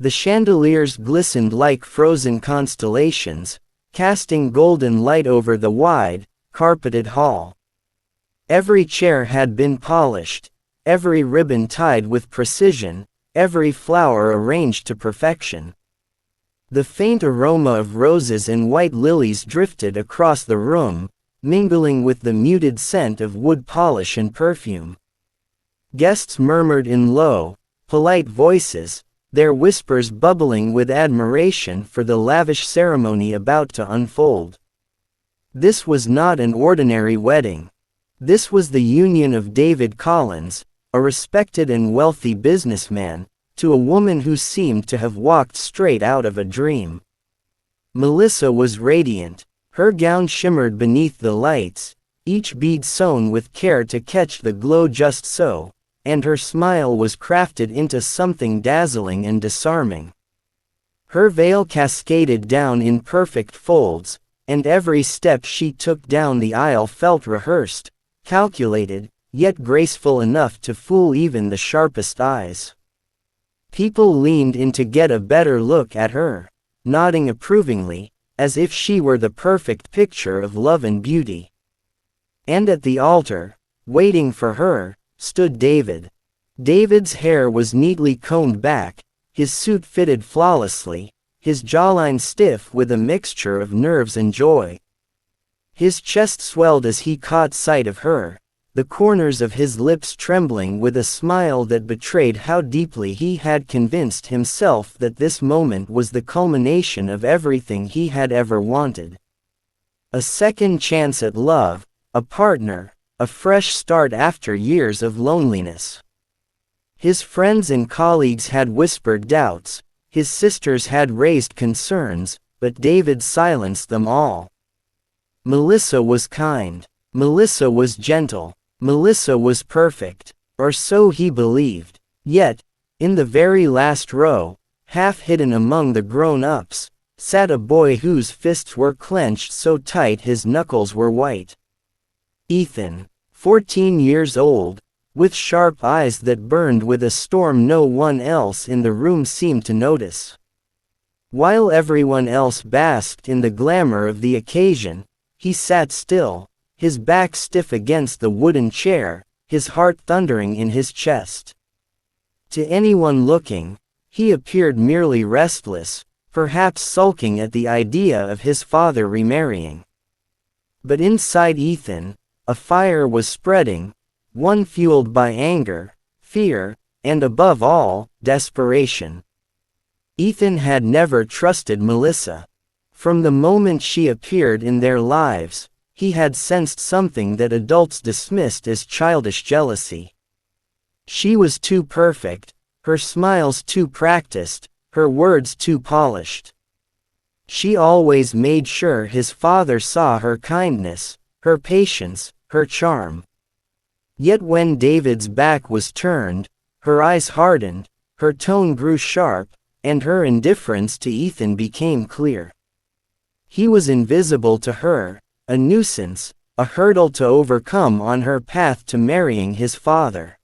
The chandeliers glistened like frozen constellations, casting golden light over the wide, carpeted hall. Every chair had been polished, every ribbon tied with precision, every flower arranged to perfection. The faint aroma of roses and white lilies drifted across the room, mingling with the muted scent of wood polish and perfume. Guests murmured in low, polite voices, their whispers bubbling with admiration for the lavish ceremony about to unfold. This was not an ordinary wedding. This was the union of David Collins, a respected and wealthy businessman, to a woman who seemed to have walked straight out of a dream. Melissa was radiant. Her gown shimmered beneath the lights, each bead sewn with care to catch the glow just so, and her smile was crafted into something dazzling and disarming. Her veil cascaded down in perfect folds, and every step she took down the aisle felt rehearsed, calculated, yet graceful enough to fool even the sharpest eyes. People leaned in to get a better look at her, nodding approvingly, as if she were the perfect picture of love and beauty. And at the altar, waiting for her, stood David. David's hair was neatly combed back, his suit fitted flawlessly, his jawline stiff with a mixture of nerves and joy. His chest swelled as he caught sight of her, the corners of his lips trembling with a smile that betrayed how deeply he had convinced himself that this moment was the culmination of everything he had ever wanted. A second chance at love, a partner, a fresh start after years of loneliness. His friends and colleagues had whispered doubts, his sisters had raised concerns, but David silenced them all. Melissa was kind. Melissa was gentle. Melissa was perfect, or so he believed. Yet, in the very last row, half hidden among the grown-ups, sat a boy whose fists were clenched so tight his knuckles were white. Ethan, 14 years old, with sharp eyes that burned with a storm no one else in the room seemed to notice. While everyone else basked in the glamour of the occasion, he sat still, his back stiff against the wooden chair, his heart thundering in his chest. To anyone looking, he appeared merely restless, perhaps sulking at the idea of his father remarrying. But inside Ethan, a fire was spreading, one fueled by anger, fear, and above all, desperation. Ethan had never trusted Melissa. From the moment she appeared in their lives, he had sensed something that adults dismissed as childish jealousy. She was too perfect, her smiles too practiced, her words too polished. She always made sure his father saw her kindness, her patience, her charm. Yet when David's back was turned, her eyes hardened, her tone grew sharp, and her indifference to Ethan became clear. He was invisible to her, a nuisance, a hurdle to overcome on her path to marrying his father.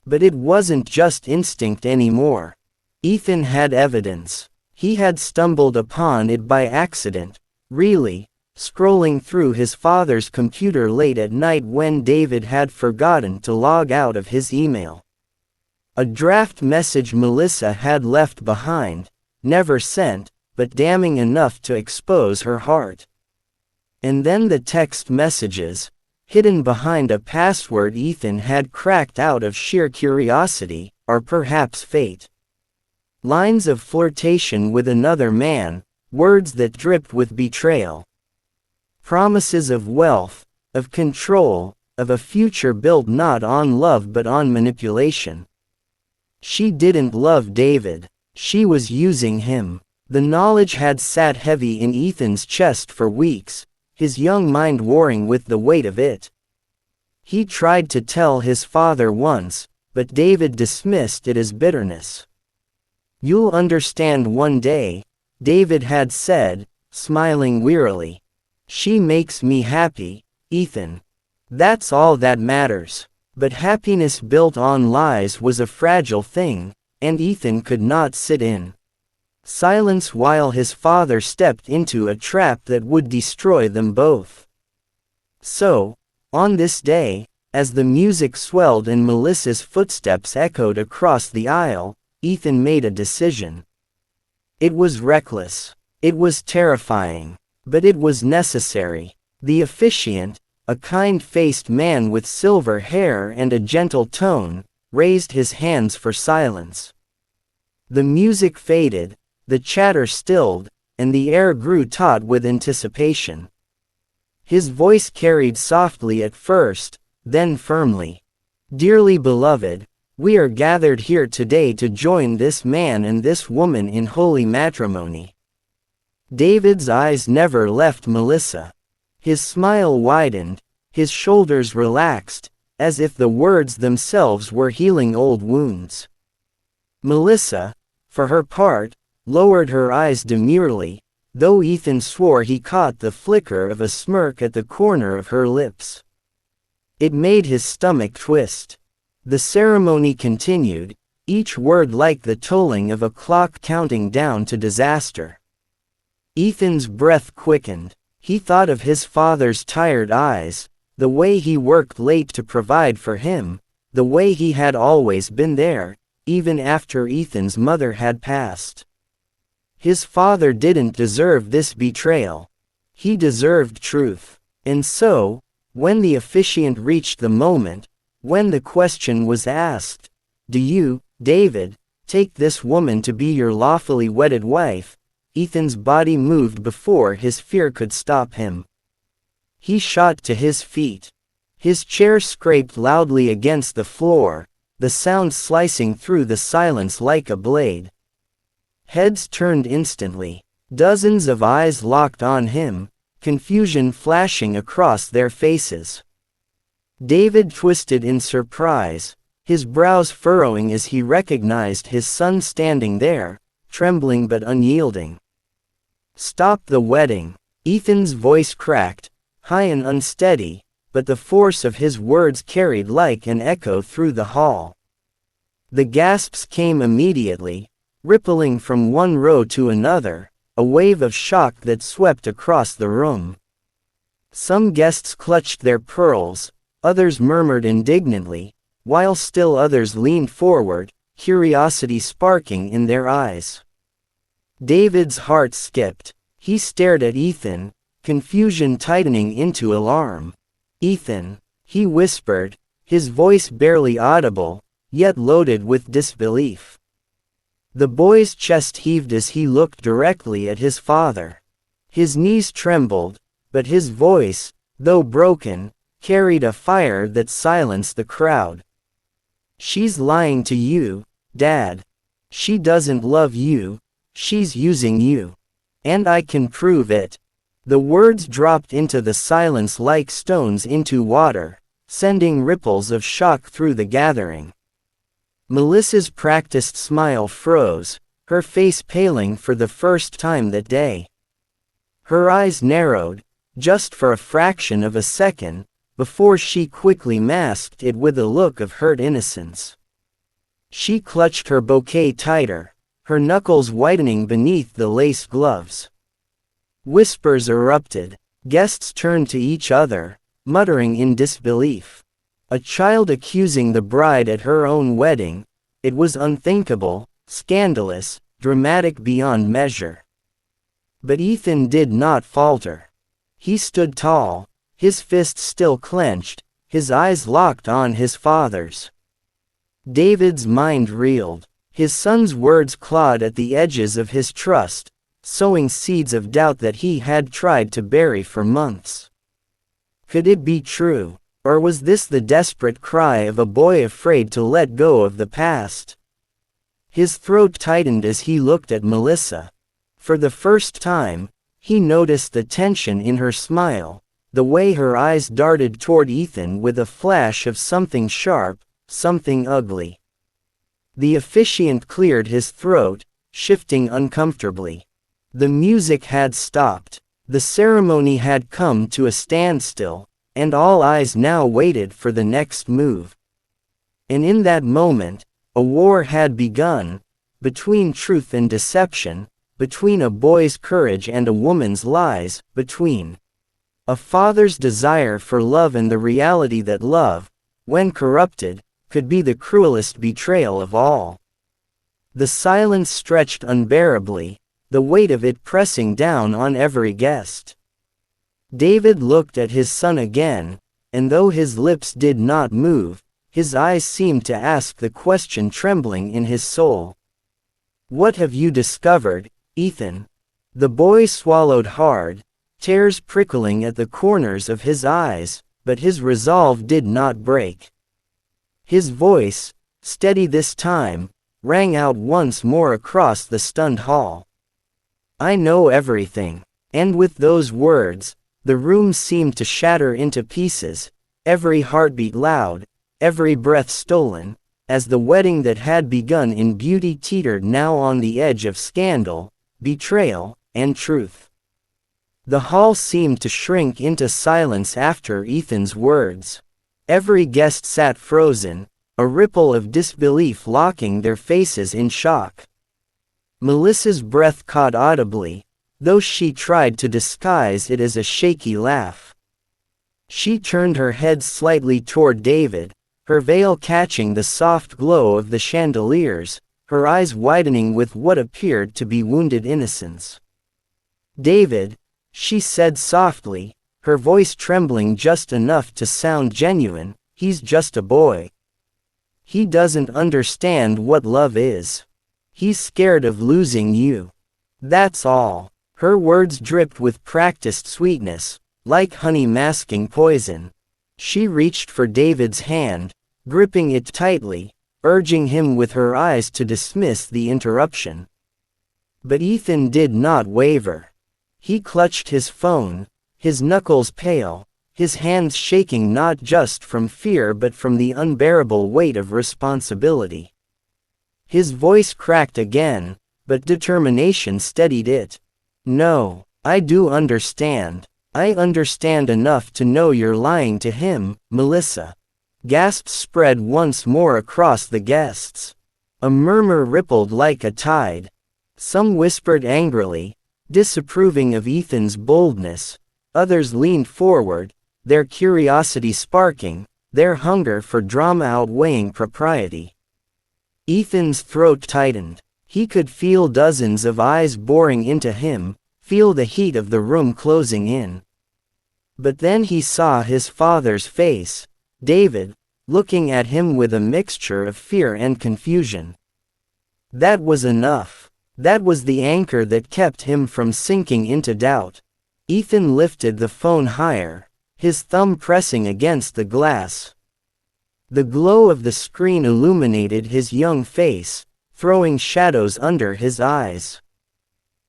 But it wasn't just instinct anymore. Ethan had evidence. He had stumbled upon it by accident, really, scrolling through his father's computer late at night when David had forgotten to log out of his email. A draft message Melissa had left behind, never sent, but damning enough to expose her heart. And then the text messages, hidden behind a password Ethan had cracked out of sheer curiosity, or perhaps fate. Lines of flirtation with another man, words that dripped with betrayal. Promises of wealth, of control, of a future built not on love but on manipulation. She didn't love David, she was using him. The knowledge had sat heavy in Ethan's chest for weeks, his young mind warring with the weight of it. He tried to tell his father once, but David dismissed it as bitterness. "You'll understand one day," David had said, smiling wearily. "She makes me happy, Ethan. That's all that matters." But happiness built on lies was a fragile thing, and Ethan could not sit in silence while his father stepped into a trap that would destroy them both. So, on this day, as the music swelled and Melissa's footsteps echoed across the aisle, Ethan made a decision. It was reckless. It was terrifying. But it was necessary. The officiant, a kind-faced man with silver hair and a gentle tone, raised his hands for silence. The music faded, the chatter stilled, and the air grew taut with anticipation. His voice carried softly at first, then firmly. "Dearly beloved, we are gathered here today to join this man and this woman in holy matrimony." David's eyes never left Melissa. His smile widened, his shoulders relaxed, as if the words themselves were healing old wounds. Melissa, for her part, lowered her eyes demurely, though Ethan swore he caught the flicker of a smirk at the corner of her lips. It made his stomach twist. The ceremony continued, each word like the tolling of a clock counting down to disaster. Ethan's breath quickened. He thought of his father's tired eyes, the way he worked late to provide for him, the way he had always been there, even after Ethan's mother had passed. His father didn't deserve this betrayal. He deserved truth. And so, when the officiant reached the moment, when the question was asked, "Do you, David, take this woman to be your lawfully wedded wife?" Ethan's body moved before his fear could stop him. He shot to his feet. His chair scraped loudly against the floor, the sound slicing through the silence like a blade. Heads turned instantly. Dozens of eyes locked on him, confusion flashing across their faces. David twisted in surprise, his brows furrowing as he recognized his son standing there, trembling but unyielding. "Stop the wedding." Ethan's voice cracked, high and unsteady, but the force of his words carried like an echo through the hall. The gasps came immediately, rippling from one row to another, a wave of shock that swept across the room. Some guests clutched their pearls, others murmured indignantly, while still others leaned forward, curiosity sparking in their eyes. David's heart skipped. He stared at Ethan, confusion tightening into alarm. "Ethan," he whispered, his voice barely audible, yet loaded with disbelief. The boy's chest heaved as he looked directly at his father. His knees trembled, but his voice, though broken, carried a fire that silenced the crowd. "She's lying to you, Dad. She doesn't love you, she's using you. And I can prove it." The words dropped into the silence like stones into water, sending ripples of shock through the gathering. Melissa's practiced smile froze, her face paling for the first time that day. Her eyes narrowed, just for a fraction of a second, before she quickly masked it with a look of hurt innocence. She clutched her bouquet tighter, her knuckles whitening beneath the lace gloves. Whispers erupted. Guests turned to each other, muttering in disbelief. A child accusing the bride at her own wedding. It was unthinkable, scandalous, dramatic beyond measure. But Ethan did not falter. He stood tall, his fists still clenched, his eyes locked on his father's. David's mind reeled. His son's words clawed at the edges of his trust, sowing seeds of doubt that he had tried to bury for months. Could it be true? Or was this the desperate cry of a boy afraid to let go of the past? His throat tightened as he looked at Melissa. For the first time, he noticed the tension in her smile, the way her eyes darted toward Ethan with a flash of something sharp, something ugly. The officiant cleared his throat, shifting uncomfortably. The music had stopped. The ceremony had come to a standstill, and all eyes now waited for the next move. And in that moment, A war had begun, between truth and deception, between a boy's courage and a woman's lies, between a father's desire for love and the reality that love, when corrupted, could be the cruelest betrayal of all. The silence stretched unbearably, the weight of it pressing down on every guest. David looked at his son again, and though his lips did not move, his eyes seemed to ask the question trembling in his soul. "What have you discovered, Ethan?" The boy swallowed hard, tears prickling at the corners of his eyes, but his resolve did not break. His voice, steady this time, rang out once more across the stunned hall. "I know everything." And with those words, the room seemed to shatter into pieces, every heartbeat loud, every breath stolen, as the wedding that had begun in beauty teetered now on the edge of scandal, betrayal, and truth. The hall seemed to shrink into silence after Ethan's words. Every guest sat frozen, a ripple of disbelief locking their faces in shock. Melissa's breath caught audibly, though she tried to disguise it as a shaky laugh. She turned her head slightly toward David, her veil catching the soft glow of the chandeliers, her eyes widening with what appeared to be wounded innocence. "David," she said softly, her voice trembling just enough to sound genuine, "he's just a boy. He doesn't understand what love is. He's scared of losing you. That's all." Her words dripped with practiced sweetness, like honey masking poison. She reached for David's hand, gripping it tightly, urging him with her eyes to dismiss the interruption. But Ethan did not waver. He clutched his phone, his knuckles pale, his hands shaking not just from fear but from the unbearable weight of responsibility. His voice cracked again, but determination steadied it. "No, I do understand. I understand enough to know you're lying to him, Melissa." Gasps spread once more across the guests. A murmur rippled like a tide. Some whispered angrily, disapproving of Ethan's boldness. Others leaned forward, their curiosity sparking, their hunger for drama outweighing propriety. Ethan's throat tightened. He could feel dozens of eyes boring into him, feel the heat of the room closing in. But then he saw his father's face, David, looking at him with a mixture of fear and confusion. That was enough. That was the anchor that kept him from sinking into doubt. Ethan lifted the phone higher, his thumb pressing against the glass. The glow of the screen illuminated his young face, throwing shadows under his eyes.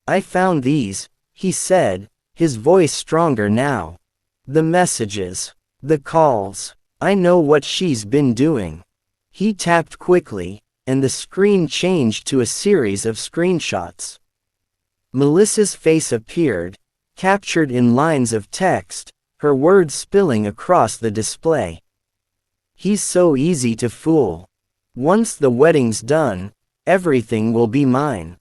"I found these," he said, his voice stronger now. "The messages. The calls. I know what she's been doing." He tapped quickly, and the screen changed to a series of screenshots. Melissa's face appeared, captured in lines of text, her words spilling across the display. "He's so easy to fool. Once the wedding's done, everything will be mine.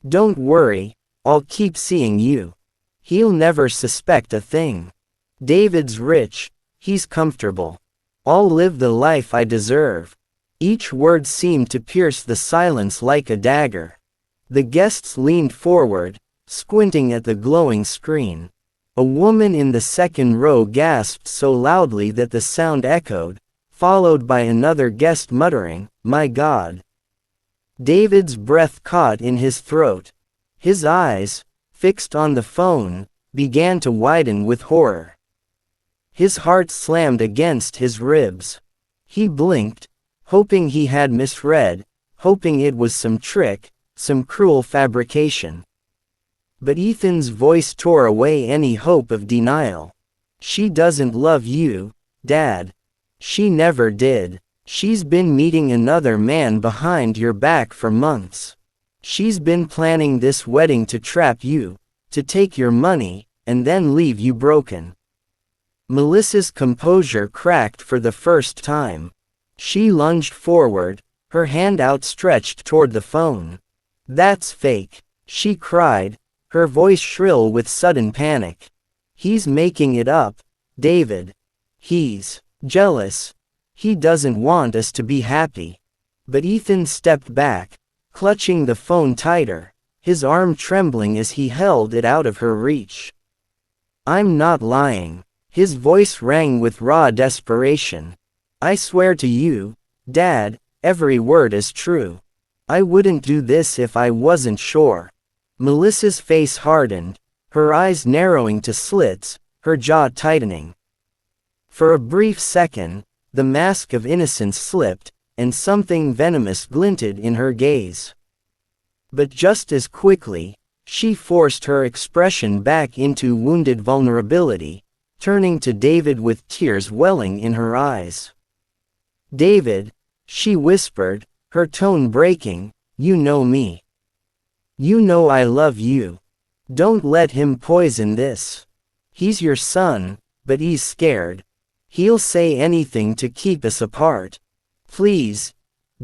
Don't worry, I'll keep seeing you. He'll never suspect a thing. David's rich, he's comfortable. I'll live the life I deserve." Each word seemed to pierce the silence like a dagger. The guests leaned forward, squinting at the glowing screen. A woman in the second row gasped so loudly that the sound echoed, followed by another guest muttering, "My God." David's breath caught in his throat. His eyes, fixed on the phone, began to widen with horror. His heart slammed against his ribs. He blinked, hoping he had misread, hoping it was some trick, some cruel fabrication. But Ethan's voice tore away any hope of denial. "She doesn't love you, Dad. She never did. She's been meeting another man behind your back for months. She's been planning this wedding to trap you, to take your money, and then leave you broken." Melissa's composure cracked for the first time. She lunged forward, her hand outstretched toward the phone. "That's fake," she cried, her voice shrill with sudden panic. "He's making it up, David. He's jealous. He doesn't want us to be happy." But Ethan stepped back, clutching the phone tighter, his arm trembling as he held it out of her reach. "I'm not lying." His voice rang with raw desperation. "I swear to you, Dad, every word is true. I wouldn't do this if I wasn't sure." Melissa's face hardened, her eyes narrowing to slits, her jaw tightening. For a brief second, the mask of innocence slipped, and something venomous glinted in her gaze. But just as quickly, she forced her expression back into wounded vulnerability, turning to David with tears welling in her eyes. "David," she whispered, her tone breaking, "you know me. You know I love you. Don't let him poison this. He's your son, but he's scared. He'll say anything to keep us apart. Please,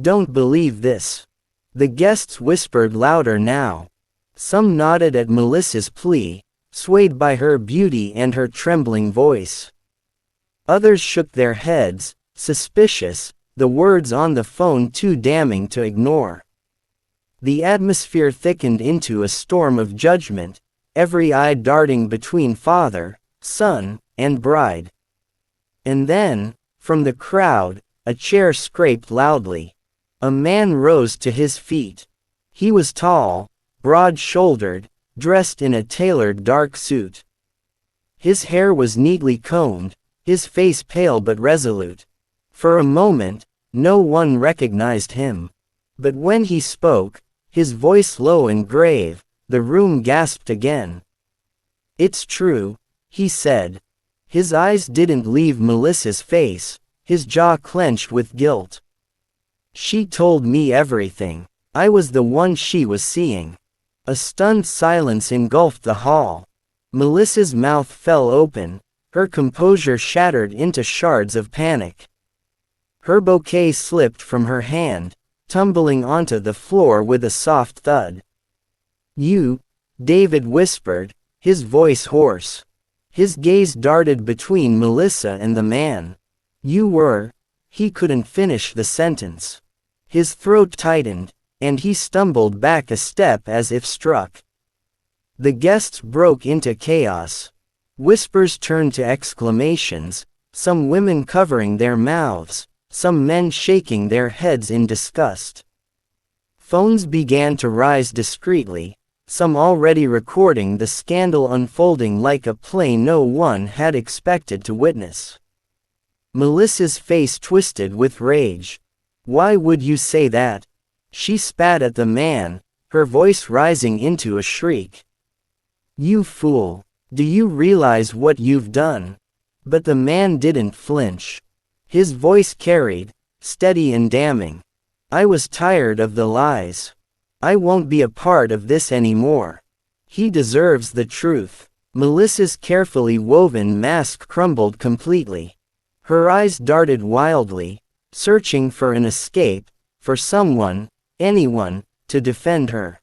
don't believe this." The guests whispered louder now. Some nodded at Melissa's plea, swayed by her beauty and her trembling voice. Others shook their heads, suspicious, the words on the phone too damning to ignore. The atmosphere thickened into a storm of judgment, every eye darting between father, son, and bride. And then, from the crowd, a chair scraped loudly. A man rose to his feet. He was tall, broad-shouldered, dressed in a tailored dark suit. His hair was neatly combed, his face pale but resolute. For a moment, no one recognized him. But when he spoke, his voice low and grave, the room gasped again. "It's true," he said. His eyes didn't leave Melissa's face, his jaw clenched with guilt. "She told me everything. I was the one she was seeing." A stunned silence engulfed the hall. Melissa's mouth fell open, her composure shattered into shards of panic. Her bouquet slipped from her hand, tumbling onto the floor with a soft thud. "You," David whispered, his voice hoarse. His gaze darted between Melissa and the man. "You were..." He couldn't finish the sentence. His throat tightened, and he stumbled back a step as if struck. The guests broke into chaos. Whispers turned to exclamations, some women covering their mouths, some men shaking their heads in disgust. Phones began to rise discreetly, some already recording the scandal unfolding like a play no one had expected to witness. Melissa's face twisted with rage. "Why would you say that?" She spat at the man, her voice rising into a shriek. "You fool! Do you realize what you've done?" But the man didn't flinch. His voice carried, steady and damning. "I was tired of the lies. I won't be a part of this anymore. He deserves the truth." Melissa's carefully woven mask crumbled completely. Her eyes darted wildly, searching for an escape, for someone, anyone, to defend her.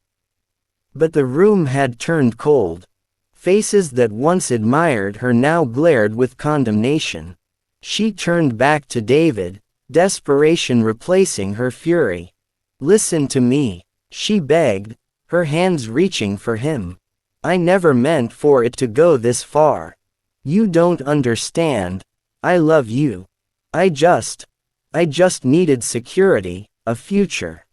But the room had turned cold. Faces that once admired her now glared with condemnation. She turned back to David, desperation replacing her fury. "Listen to me," she begged, her hands reaching for him. "I never meant for it to go this far. You don't understand. I love you. I just needed security, a future."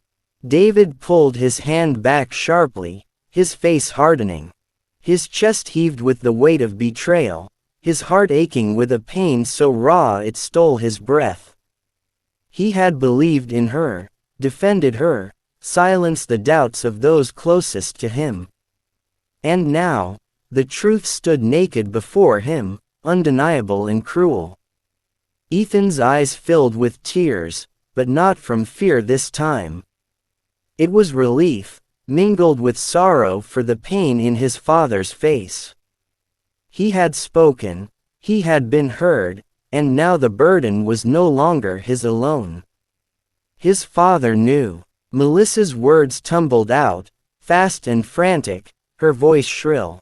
David pulled his hand back sharply, his face hardening. His chest heaved with the weight of betrayal, his heart aching with a pain so raw it stole his breath. He had believed in her, defended her, silenced the doubts of those closest to him. And now, the truth stood naked before him, undeniable and cruel. Ethan's eyes filled with tears, but not from fear this time. It was relief, mingled with sorrow for the pain in his father's face. He had spoken, he had been heard, and now the burden was no longer his alone. His father knew. Melissa's words tumbled out, fast and frantic, her voice shrill.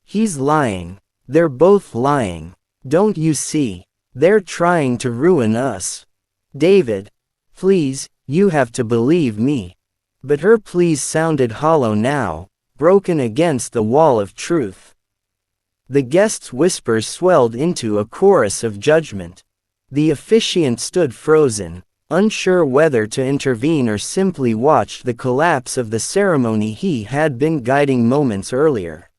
He's lying. They're both lying. Don't you see? They're trying to ruin us. David, please, you have to believe me. But her pleas sounded hollow now, broken against the wall of truth. The guests' whispers swelled into a chorus of judgment. The officiant stood frozen, unsure whether to intervene or simply watch the collapse of the ceremony he had been guiding moments earlier.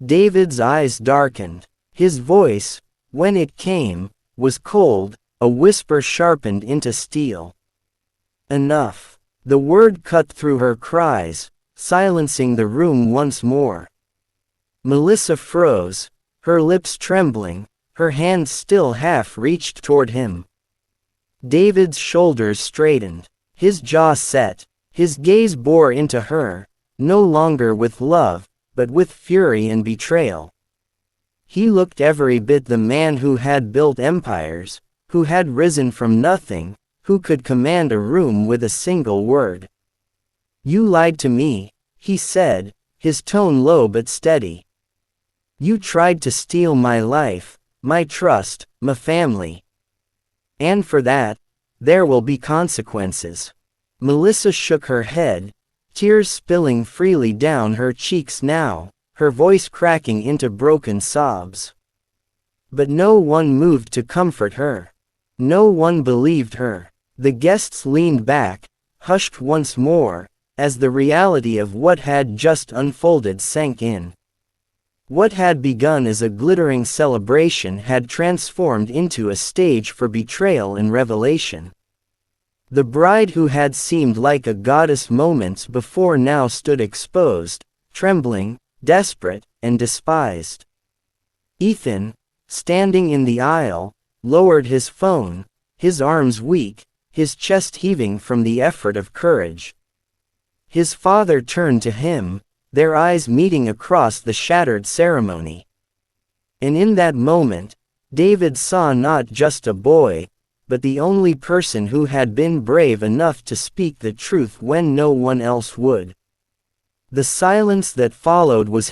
David's eyes darkened. His voice, when it came, was cold, a whisper sharpened into steel. Enough. The word cut through her cries, silencing the room once more. Melissa froze, her lips trembling, her hands still half reached toward him. David's shoulders straightened, his jaw set, his gaze bore into her, no longer with love, but with fury and betrayal. He looked every bit the man who had built empires, who had risen from nothing, who could command a room with a single word. You lied to me, he said, his tone low but steady. You tried to steal my life, my trust, my family. And for that, there will be consequences. Melissa shook her head, tears spilling freely down her cheeks now, her voice cracking into broken sobs. But no one moved to comfort her. No one believed her. The guests leaned back, hushed once more, as the reality of what had just unfolded sank in. What had begun as a glittering celebration had transformed into a stage for betrayal and revelation. The bride who had seemed like a goddess moments before now stood exposed, trembling, desperate, and despised. Ethan, standing in the aisle, lowered his phone, his arms weak, his chest heaving from the effort of courage. His father turned to him, their eyes meeting across the shattered ceremony. And in that moment, David saw not just a boy, but the only person who had been brave enough to speak the truth when no one else would. The silence that followed was